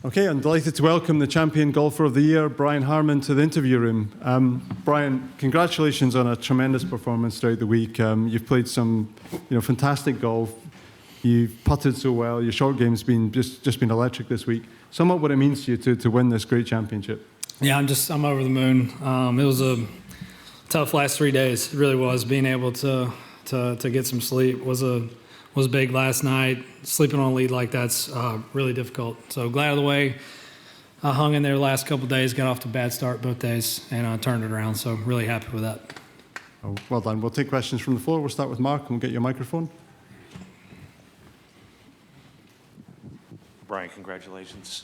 Okay, I'm delighted to welcome the champion golfer of the year, Brian Harman, to the interview room. Brian, congratulations on a tremendous performance throughout the week. You've played some, fantastic golf. You've putted so well. Your short game's been just been electric this week. Sum up what it means to you to win this great championship. Yeah, I'm over the moon. It was a tough last 3 days. It really was. Being able to get some sleep was big last night. Sleeping on a lead like that's really difficult. So glad of the way I hung in there the last couple of days, got off to a bad start both days, and turned it around. So really happy with that. Oh, well done. We'll take questions from the floor. We'll start with Mark, and we'll get your microphone. Brian, congratulations.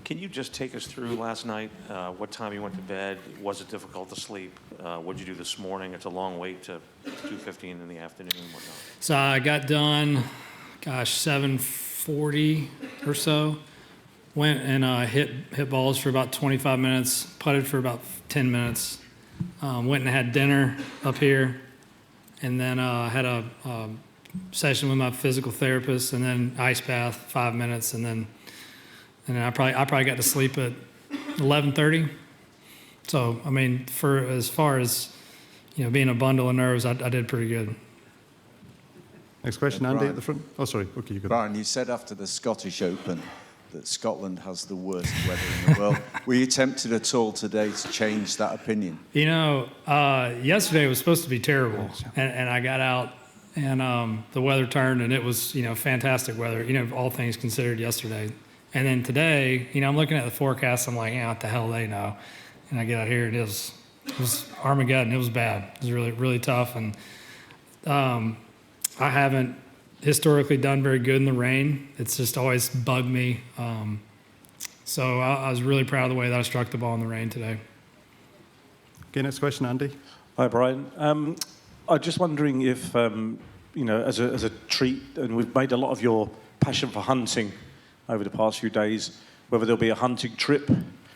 Can you just take us through last night? What time you went to bed? Was it difficult to sleep? What did you do this morning? It's a long wait to 2:15 in the afternoon and whatnot. So I got done, 7:40 or so. Went and hit balls for about 25 minutes, putted for about 10 minutes. Went and had dinner up here, and then had a session with my physical therapist, and then ice bath, 5 minutes, and then I probably got to sleep at 11:30. So I mean, for as far as being a bundle of nerves, I did pretty good. Next question, Andy at the front. Oh, sorry. Okay, you go. Brian, you said after the Scottish Open that Scotland has the worst weather in the world. Were you tempted at all today to change that opinion? Yesterday was supposed to be terrible, and I got out, and the weather turned, and it was fantastic weather. All things considered yesterday. And then today, I'm looking at the forecast. I'm like, what the hell they know? And I get out here, and it was Armageddon. It was bad. It was really, really tough. And I haven't historically done very good in the rain. It's just always bugged me. So I was really proud of the way that I struck the ball in the rain today. Okay, next question, Andy. Hi, Brian. I'm just wondering if, as a treat, and we've made a lot of your passion for hunting over the past few days, whether there'll be a hunting trip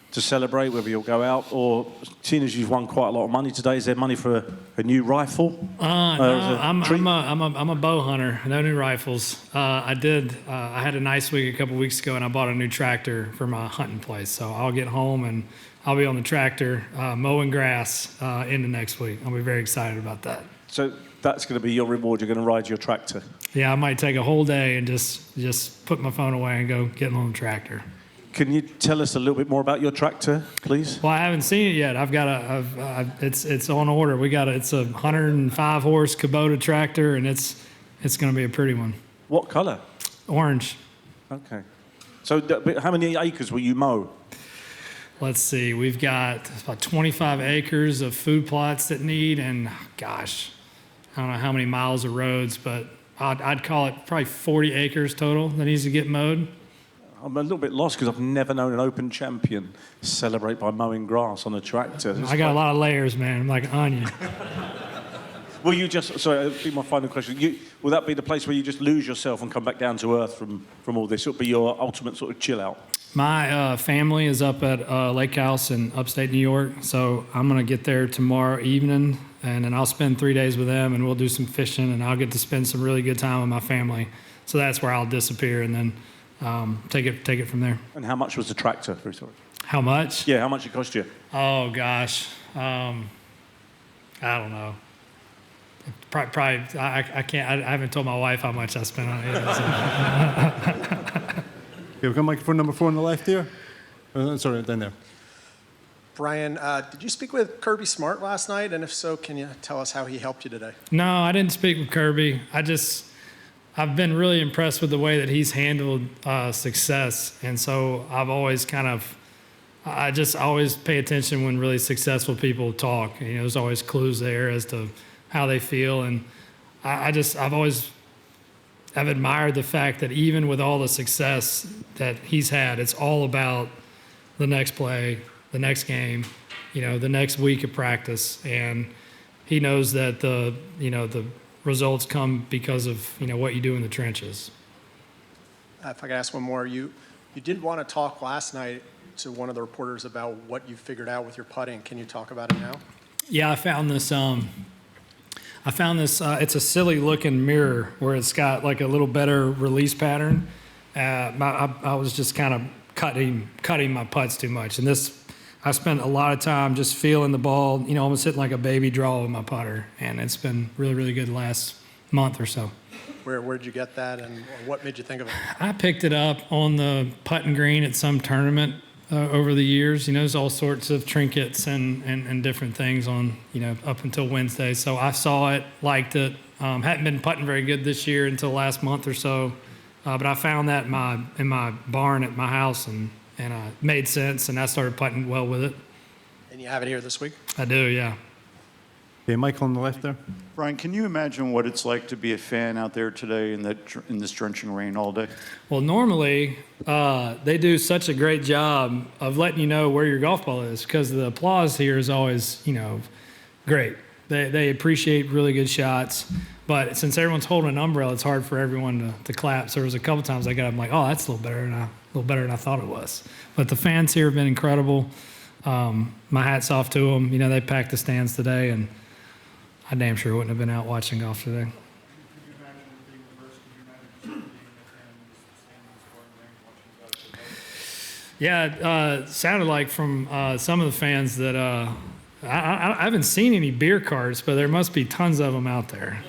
to celebrate, whether you'll go out, or seeing as you've won quite a lot of money today, is there money for a new rifle? No, I'm a bow hunter. No new rifles. I had a nice week a couple weeks ago, and I bought a new tractor for my hunting place. So I'll get home and I'll be on the tractor mowing grass into next week. I'll be very excited about that. So that's going to be your reward. You're going to ride your tractor. Yeah, I might take a whole day and just put my phone away and go get on the tractor. Can you tell us a little bit more about your tractor, please? Well, I haven't seen it yet. It's on order. It's a 105 horse Kubota tractor, and it's going to be a pretty one. What color? Orange. Okay. So how many acres will you mow? Let's see. We've got about 25 acres of food plots that need, and gosh, I don't know how many miles of roads, but I'd call it probably 40 acres total that needs to get mowed. I'm a little bit lost because I've never known an Open champion celebrate by mowing grass on a tractor. I got a lot of layers, man. I'm like an onion. Will you just, sorry, that'll be my final question. Will that be the place where you just lose yourself and come back down to earth from all this? It'll be your ultimate sort of chill out? My family is up at Lake House in upstate New York, so I'm going to get there tomorrow evening, and then I'll spend 3 days with them, and we'll do some fishing, and I'll get to spend some really good time with my family. So that's where I'll disappear, and then take it from there. And how much was the tractor? Very sorry. How much? Yeah, how much it cost you? Oh gosh, I don't know. Probably I can't. I haven't told my wife how much I spent on it. So. Okay, we've got microphone number 4 on the left here. Sorry, down there. Brian, did you speak with Kirby Smart last night? And if so, can you tell us how he helped you today? No, I didn't speak with Kirby. I've been really impressed with the way that he's handled success. And so I've always I always pay attention when really successful people talk. There's always clues there as to how they feel. And I've admired the fact that even with all the success that he's had, it's all about the next play, the next game, the next week of practice. And he knows that the results come because of, what you do in the trenches. If I could ask one more, you did want to talk last night to one of the reporters about what you figured out with your putting. Can you talk about it now? Yeah, I found this. It's a silly looking mirror where it's got like a little better release pattern. I was just kind of cutting my putts too much. And this, I spent a lot of time just feeling the ball, you know, almost hitting like a baby draw with my putter. And it's been really, really good the last month or so. Where'd you get that, and what made you think of it? I picked it up on the putting green at some tournament over the years. You know, there's all sorts of trinkets and different things on, you know, up until Wednesday. So I saw it, liked it. Hadn't been putting very good this year until last month or so. But I found that in my barn at my house, and made sense, and I started putting well with it. And you have it here this week? I do, yeah. Okay, Michael on the left there. Brian, can you imagine what it's like to be a fan out there today in this drenching rain all day? Well, normally they do such a great job of letting you know where your golf ball is, because the applause here is always, you know, great. They appreciate really good shots, but since everyone's holding an umbrella, it's hard for everyone to clap. So there was a couple times I got up, I'm like, oh, that's a little better than I thought it was. But the fans here have been incredible. My hat's off to them. You know, they packed the stands today, and I damn sure wouldn't have been out watching golf today. Yeah, it sounded like from some of the fans that I haven't seen any beer carts, but there must be tons of them out there.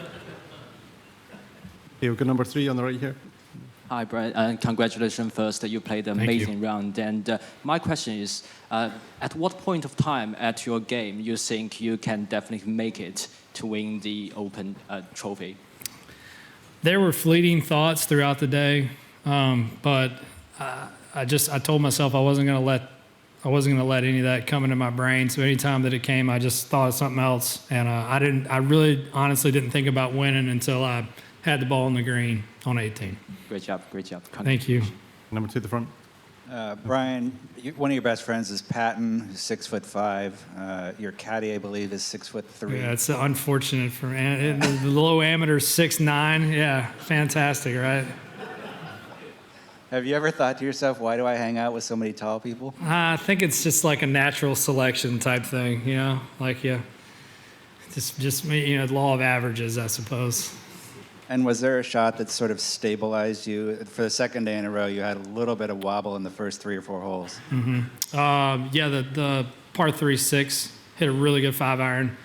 Okay, we've got number 3 on the right here. Hi, Brian, and congratulations first that you played an amazing round. And my question is, at what point of time at your game you think you can definitely make it to win the Open trophy? There were fleeting thoughts throughout the day, but I told myself I wasn't going to let any of that come into my brain. So anytime that it came, I just thought of something else, and I really honestly didn't think about winning until I had the ball in the green on 18. Great job, great job. Thank you. Number 2 at the front. Brian, one of your best friends is Patton, who's 6'5". Your caddy, I believe, is 6'3". Yeah, it's unfortunate for me. The low amateur 6'9". Yeah, fantastic, right? Have you ever thought to yourself, why do I hang out with so many tall people? I think it's just like a natural selection type thing, you know, like just you know, law of averages, I suppose. And was there a shot that sort of stabilized you? For the second day in a row, you had a little bit of wobble in the first 3 or 4 holes. Yeah, the par 3-6 hit a really good 5-iron.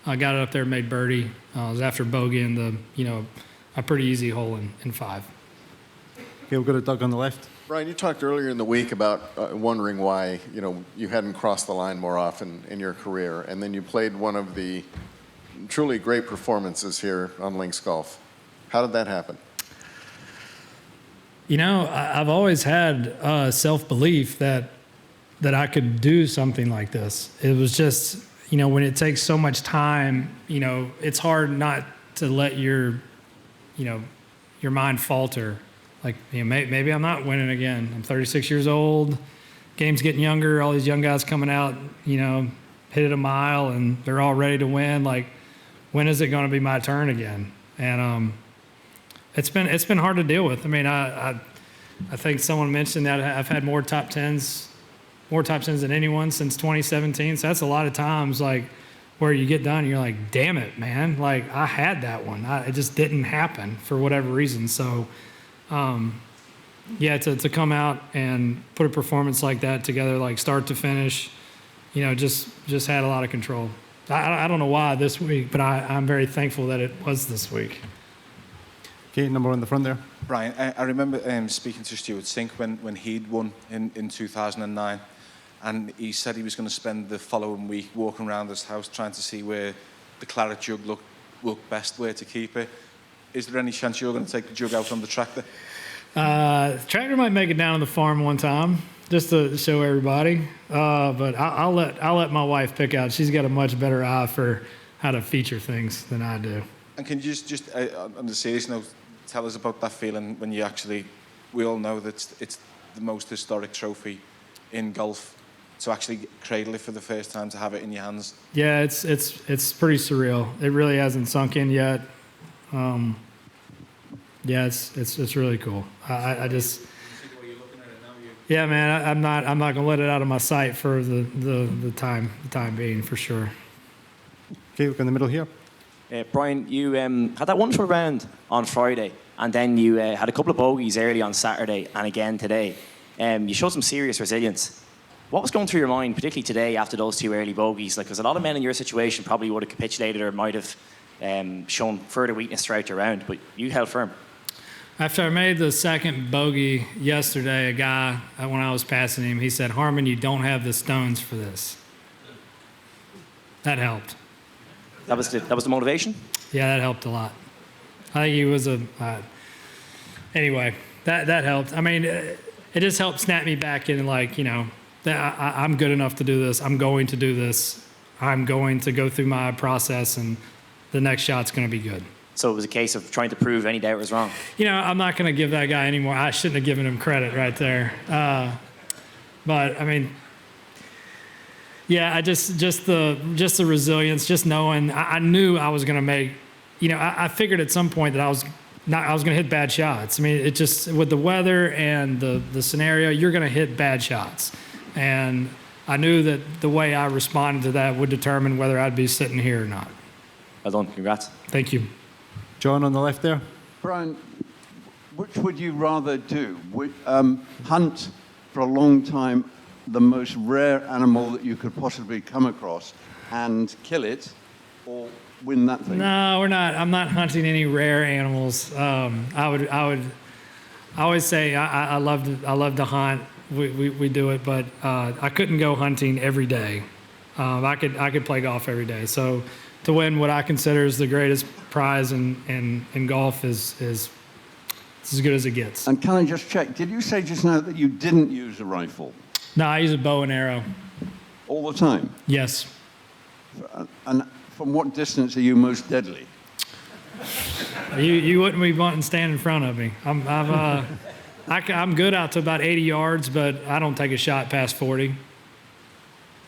I got it up there, made birdie. It was after bogey in a pretty easy hole in 5. Okay, we've got a Doug on the left. Brian, you talked earlier in the week about wondering why, you know, you hadn't crossed the line more often in your career, and then you played one of the truly great performances here on Links Golf. How did that happen? You know, I've always had self-belief that I could do something like this. It was just, you know, when it takes so much time, you know, it's hard not to let your mind falter. Like, you know, maybe I'm not winning again. I'm 36 years old. Game's getting younger. All these young guys coming out, you know, hit it a mile, and they're all ready to win. Like, when is it going to be my turn again? And it's been hard to deal with. I mean, I think someone mentioned that I've had more top tens than anyone since 2017. So that's a lot of times, like, where you get done and you're like, damn it, man. Like, I had that one. It just didn't happen for whatever reason. So, yeah, to come out and put a performance like that together, like start to finish, you know, just had a lot of control. I don't know why this week, but I'm very thankful that it was this week. Okay, number 1 in the front there. Brian, I remember speaking to Stuart Sink when he'd won in 2009, and he said he was going to spend the following week walking around his house trying to see where the claret jug looked best, where to keep it. Is there any chance you're going to take the jug out on the tractor? The tractor might make it down to the farm one time, just to show everybody. But I'll let my wife pick out. She's got a much better eye for how to feature things than I do. And can you just on the serious note, tell us about that feeling when you actually, we all know that it's the most historic trophy in golf, to actually cradle it for the first time, to have it in your hands? Yeah, it's pretty surreal. It really hasn't sunk in yet. Yeah, it's really cool. I just, yeah, man, I'm not gonna let it out of my sight for the time being, for sure. Okay, look in the middle here. Brian, you had that wonderful round on Friday, and then you had a couple of bogeys early on Saturday and again today. You showed some serious resilience. What was going through your mind, particularly today after those 2 early bogeys? Like, because a lot of men in your situation probably would have capitulated or might have shown further weakness throughout the round, but you held firm. After I made the second bogey yesterday, a guy, when I was passing him, he said, "Harman, you don't have the stones for this." That helped. That was the motivation? Yeah, that helped a lot. I think he was anyway, that helped. I mean, it just helped snap me back in, like, you know, that I'm good enough to do this. I'm going to do this. I'm going to go through my process, and the next shot's going to be good. So it was a case of trying to prove any doubt was wrong. You know, I'm not going to give that guy any more. I shouldn't have given him credit right there. But I mean, yeah, I just the resilience, just knowing I knew I was going to make. You know, I figured at some point that I was going to hit bad shots. I mean, it just with the weather and the scenario, you're going to hit bad shots, and I knew that the way I responded to that would determine whether I'd be sitting here or not. Well done. Congrats. Thank you. John on the left there. Brian, which would you rather do? Hunt for a long time the most rare animal that you could possibly come across and kill it, or win that thing? No, we're not. I'm not hunting any rare animals. I always say I love to hunt. We do it, but I couldn't go hunting every day. I could play golf every day. So to win what I consider is the greatest prize in golf is as good as it gets. And can I just check, did you say just now that you didn't use a rifle? No, I use a bow and arrow. All the time? Yes. And from what distance are you most deadly? You wouldn't be wanting to stand in front of me. I'm good out to about 80 yards, but I don't take a shot past 40.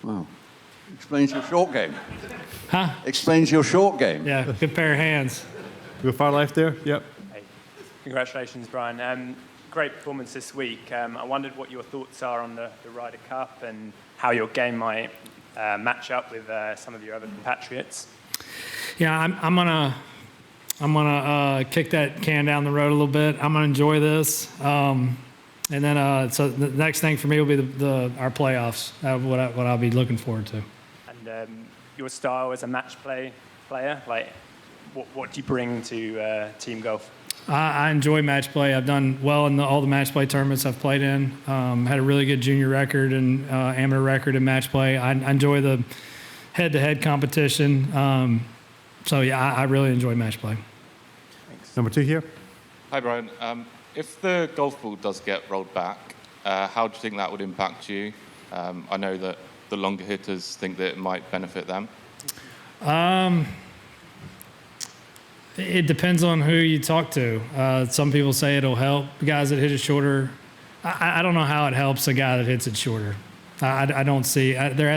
Wow. Explains your short game. Huh? Explains your short game. Yeah, good pair of hands. Go far left there. Yep. Hey. Congratulations, Brian. Great performance this week. I wondered what your thoughts are on the Ryder Cup and how your game might match up with some of your other compatriots. Yeah, I'm gonna kick that can down the road a little bit. I'm gonna enjoy this, and then so the next thing for me will be our playoffs. What I'll be looking forward to. And your style as a match player, like what do you bring to team golf? I enjoy match play. I've done well in all the match play tournaments I've played in. Had a really good junior record and amateur record in match play. I enjoy the head-to-head competition. So yeah, I really enjoy match play. Thanks. Number 2 here. Hi, Brian. If the golf ball does get rolled back, how do you think that would impact you? I know that the longer hitters think that it might benefit them. It depends on who you talk to. Some people say it'll help guys that hit it shorter. I don't know how it helps a guy that hits it shorter. I don't see. There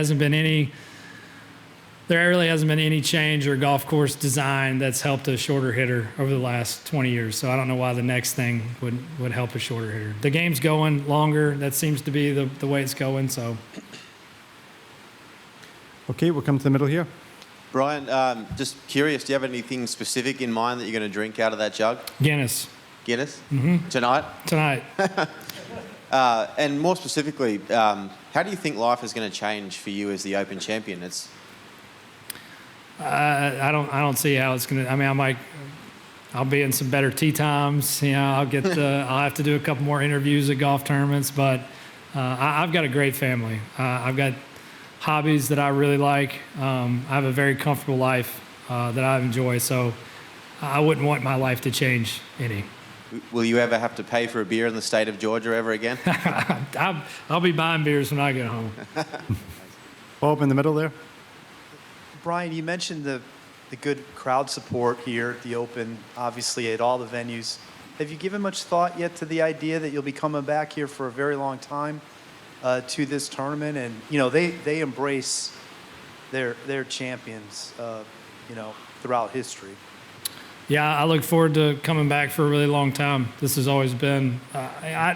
really hasn't been any change or golf course design that's helped a shorter hitter over the last 20 years. So I don't know why the next thing would help a shorter hitter. The game's going longer. That seems to be the way it's going. So. Okay, we'll come to the middle here. Brian, just curious, do you have anything specific in mind that you're going to drink out of that jug? Guinness. Guinness? Mm-hmm. Tonight? Tonight. And more specifically, how do you think life is going to change for you as the Open champion? I don't see how it's going to. I mean, I'll be in some better tee times. You know, I'll have to do a couple more interviews at golf tournaments, but I've got a great family. I've got hobbies that I really like. I have a very comfortable life that I enjoy, so I wouldn't want my life to change any. Will you ever have to pay for a beer in the state of Georgia ever again? I'll be buying beers when I get home. Bob in the middle there. Brian, you mentioned the good crowd support here at the Open, obviously at all the venues. Have you given much thought yet to the idea that you'll be coming back here for a very long time to this tournament? And, you know, they embrace their champions, you know, throughout history. Yeah, I look forward to coming back for a really long time. This has always been,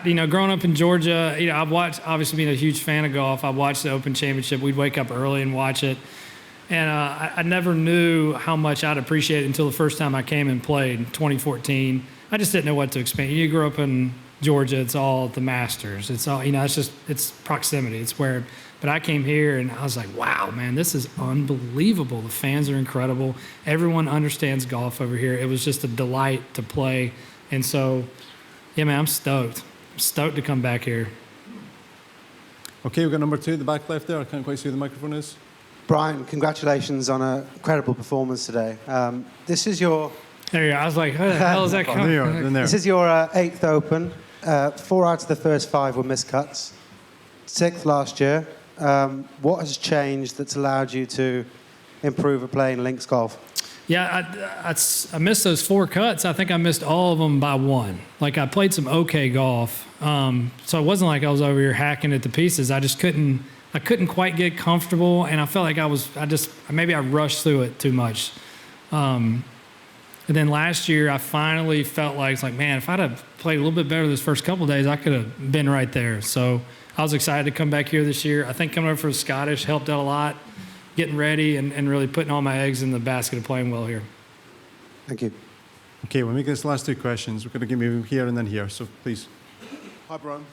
you know, growing up in Georgia, you know, I've watched, obviously being a huge fan of golf, I watched the Open Championship. We'd wake up early and watch it. And I never knew how much I'd appreciate it until the first time I came and played in 2014. I just didn't know what to expect. You grew up in Georgia, it's all the Masters. It's all, it's proximity. It's where, but I came here and I was like, wow, man, this is unbelievable. The fans are incredible. Everyone understands golf over here. It was just a delight to play. And so, yeah, man, I'm stoked. I'm stoked to come back here. Okay, we've got number 2 at the back left there. I can't quite see who the microphone is. Brian, congratulations on a incredible performance today. This is your... There you go. I was like, how the hell is that coming? There. This is your 8th Open. 4 out of the first 5 were miscuts. 6th last year. What has changed that's allowed you to improve at playing links golf? Yeah, I missed those 4 cuts. I think I missed all of them by 1. Like, I played some okay golf. So it wasn't like I was over here hacking it to pieces. I just couldn't quite get comfortable, and I felt like maybe I rushed through it too much. And then last year, I finally felt like, it's like, man, if I'd have played a little bit better this first couple of days, I could have been right there. So I was excited to come back here this year. I think coming over for the Scottish helped out a lot, getting ready and really putting all my eggs in the basket of playing well here. Thank you. Okay, we'll make this last 2 questions. We're going to give you here and then here, so please. Hi, Brian.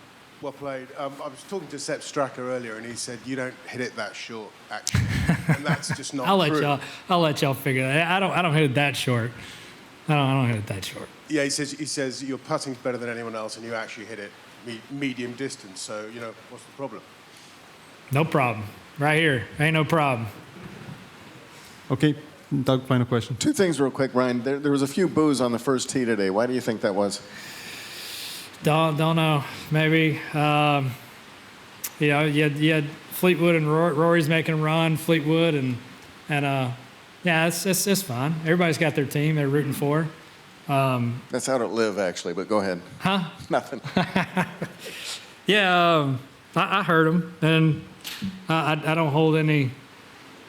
Well played. I was talking to Sepp Stracker earlier, and he said you don't hit it that short, actually, and that's just not true. I'll let y'all figure that. I don't hit it that short. I don't hit it that short. Yeah, he says your putting's better than anyone else, and you actually hit it medium distance. So what's the problem? No problem. Right here. Ain't no problem. Okay, Doug, final question. 2 things real quick, Brian. There was a few boos on the first tee today. Why do you think that was? Don't know. Maybe, you had Fleetwood and Rory's making a run, Fleetwood, and yeah, it's fine. Everybody's got their team they're rooting for. That's out at Live, actually, but go ahead. Huh? Nothing. Yeah, I heard them, and I don't hold any.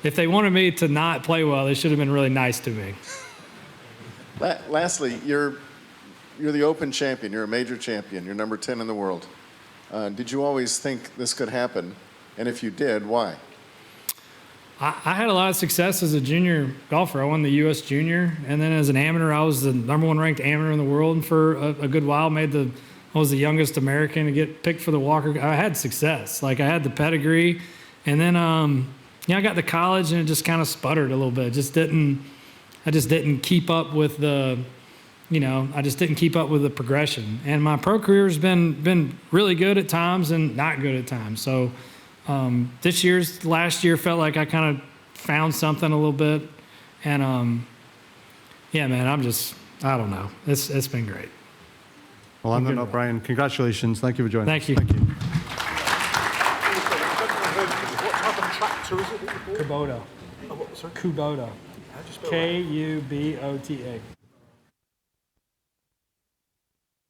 If they wanted me to not play well, they should have been really nice to me. Lastly, you're the Open champion. You're a major champion. You're number 10 in the world. Did you always think this could happen? And if you did, why? I had a lot of success as a junior golfer. I won the U.S. Junior, and then as an amateur, I was the #1 ranked amateur in the world for a good while. I was the youngest American to get picked for the Walker. I had success. Like, I had the pedigree, and then I got to college and it just kind of sputtered a little bit. I just didn't keep up with the. I just didn't keep up with the progression. And my pro career has been really good at times and not good at times. So last year felt like I kind of found something a little bit. And yeah, man, I don't know. It's been great. Well, on that note, Brian, congratulations. Thank you for joining us. Thank you. Thank you. What type of tractor is it? Kubota. Oh, what, sorry? Kubota. How do you spell that? Kubota.